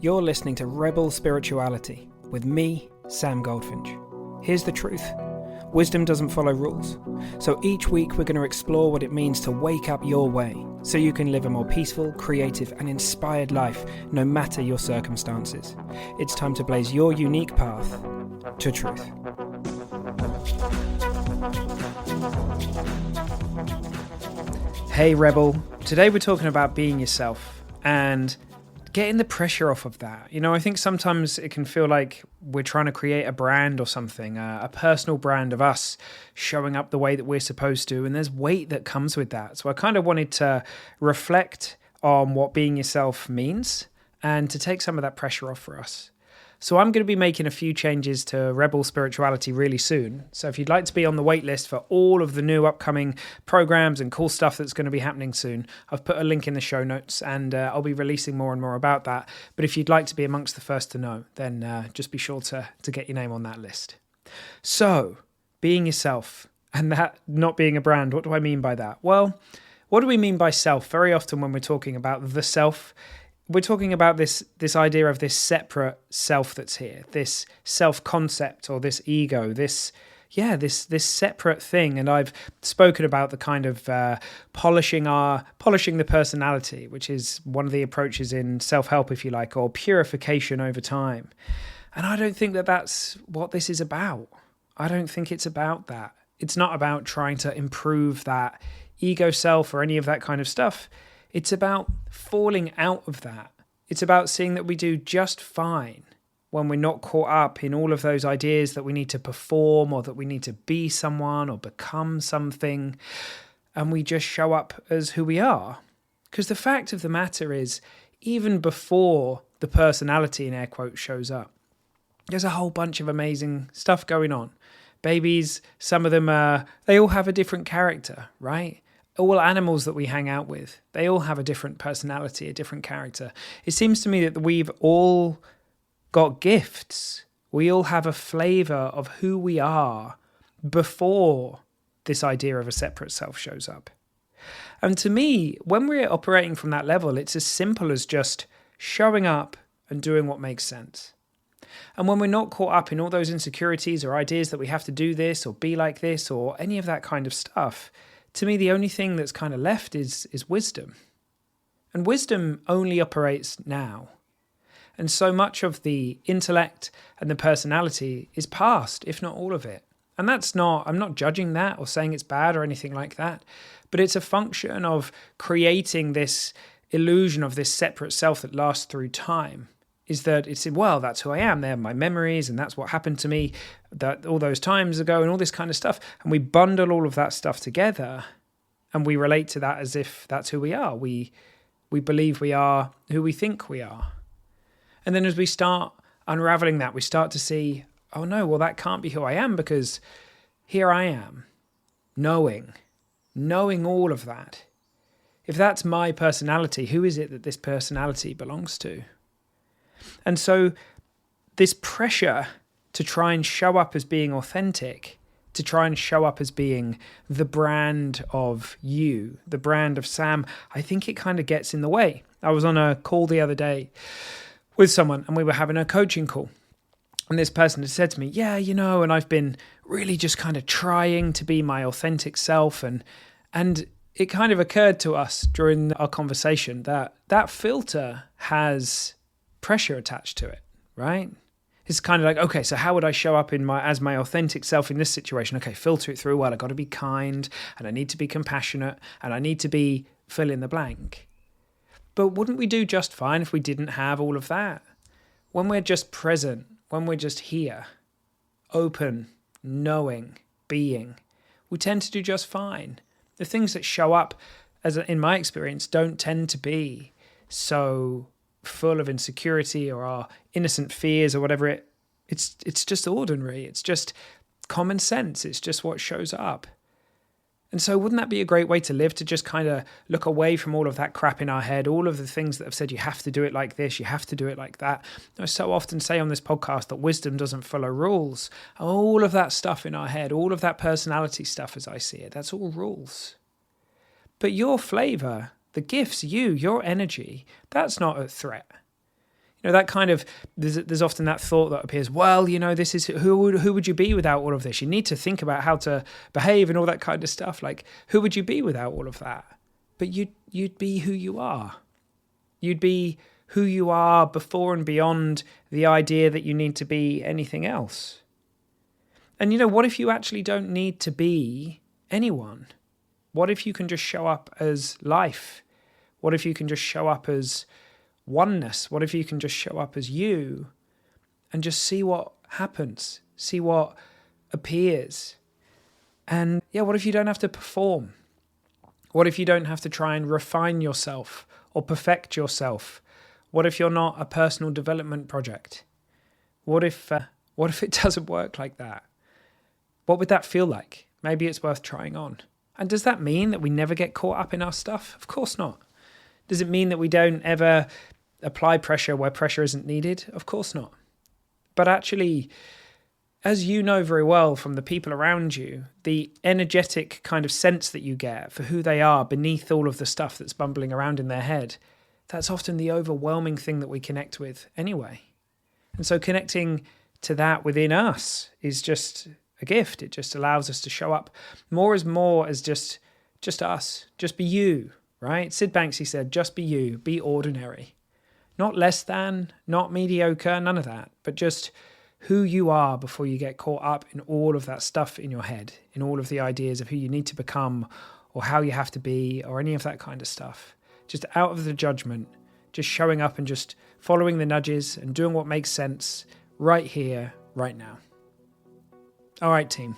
You're listening to Rebel Spirituality with me, Sam Goldfinch. Here's the truth. Wisdom doesn't follow rules. So each week we're going to explore what it means to wake up your way so you can live a more peaceful, creative and inspired life no matter your circumstances. It's time to blaze your unique path to truth. Hey Rebel, today we're talking about being yourself and getting the pressure off of that. You know, I think sometimes it can feel like we're trying to create a brand or something, a personal brand of us showing up the way that we're supposed to, and there's weight that comes with that. So I kind of wanted to reflect on what being yourself means and to take some of that pressure off for us. So I'm going to be making a few changes to Rebel Spirituality really soon. So if you'd like to be on the wait list for all of the new upcoming programs and cool stuff that's going to be happening soon, I've put a link in the show notes and I'll be releasing more and more about that. But if you'd like to be amongst the first to know, then just be sure to get your name on that list. So being yourself and that not being a brand, what do I mean by that? Well, what do we mean by self? Very often when we're talking about the self, we're talking about this idea of this separate self that's here, this self-concept or this ego, this separate thing. And I've spoken about the kind of polishing the personality, which is one of the approaches in self-help, if you like, or purification over time. And I don't think that that's what this is about. I don't think it's about that. It's not about trying to improve that ego self or any of that kind of stuff. It's about falling out of that. It's about seeing that we do just fine when we're not caught up in all of those ideas that we need to perform or that we need to be someone or become something, and we just show up as who we are. Because the fact of the matter is, even before the personality in air quotes shows up, there's a whole bunch of amazing stuff going on. Babies, some of them, they all have a different character, right? All animals that we hang out with, they all have a different personality, a different character. It seems to me that we've all got gifts. We all have a flavor of who we are before this idea of a separate self shows up. And to me, when we're operating from that level, it's as simple as just showing up and doing what makes sense. And when we're not caught up in all those insecurities or ideas that we have to do this or be like this or any of that kind of stuff, to me, the only thing that's kind of left is wisdom. And wisdom only operates now. And so much of the intellect and the personality is past, if not all of it. And I'm not judging that or saying it's bad or anything like that, but it's a function of creating this illusion of this separate self that lasts through time. Is that it's, well, that's who I am. They're my memories and that's what happened to me that all those times ago and all this kind of stuff. And we bundle all of that stuff together and we relate to that as if that's who we are. We believe we are who we think we are. And then as we start unraveling that, we start to see, oh no, well, that can't be who I am because here I am, knowing all of that. If that's my personality, who is it that this personality belongs to? And so this pressure to try and show up as being authentic, to try and show up as being the brand of you, the brand of Sam, I think it kind of gets in the way. I was on a call the other day with someone and we were having a coaching call. And this person had said to me, yeah, and I've been really just kind of trying to be my authentic self. And it kind of occurred to us during our conversation that that filter has pressure attached to it, right? It's kind of like, okay, so how would I show up as my authentic self in this situation? Okay, filter it through. Well, I got to be kind and I need to be compassionate and I need to be fill in the blank. But wouldn't we do just fine if we didn't have all of that? When we're just present, when we're just here, open, knowing, being, we tend to do just fine. The things that show up, in my experience, don't tend to be so full of insecurity or our innocent fears or whatever. It's just ordinary. It's just common sense. It's just what shows up. And so wouldn't that be a great way to live, to just kind of look away from all of that crap in our head, all of the things that have said you have to do it like this, you have to do it like that. I so often say on this podcast that wisdom doesn't follow rules. All of that stuff in our head, all of that personality stuff as I see it, that's all rules. But your flavor, the gifts, your energy, that's not a threat. That kind of, there's often that thought that appears, well, this is, who would you be without all of this? You need to think about how to behave and all that kind of stuff. Like, who would you be without all of that? But you'd be who you are. You'd be who you are before and beyond the idea that you need to be anything else. And what if you actually don't need to be anyone? What if you can just show up as life? What if you can just show up as oneness? What if you can just show up as you and just see what happens, see what appears? And what if you don't have to perform? What if you don't have to try and refine yourself or perfect yourself? What if you're not a personal development project? What if it doesn't work like that? What would that feel like? Maybe it's worth trying on. And does that mean that we never get caught up in our stuff? Of course not. Does it mean that we don't ever apply pressure where pressure isn't needed? Of course not. But actually, as you know very well from the people around you, the energetic kind of sense that you get for who they are beneath all of the stuff that's bumbling around in their head, that's often the overwhelming thing that we connect with anyway. And so connecting to that within us is just a gift. It just allows us to show up more as just us, just be you, right? Sid Banksy said, just be you, be ordinary. Not less than, not mediocre, none of that, but just who you are before you get caught up in all of that stuff in your head, in all of the ideas of who you need to become or how you have to be or any of that kind of stuff. Just out of the judgment, just showing up and just following the nudges and doing what makes sense right here, right now. All right, team.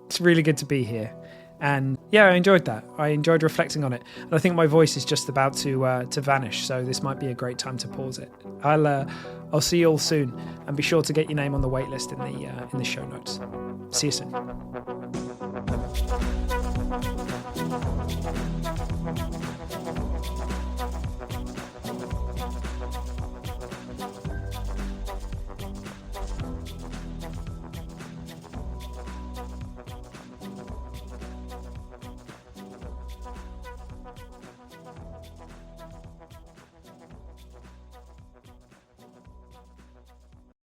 It's really good to be here. And I enjoyed that. I enjoyed reflecting on it. And I think my voice is just about to vanish. So this might be a great time to pause it. I'll see you all soon. And be sure to get your name on the waitlist in the show notes. See you soon.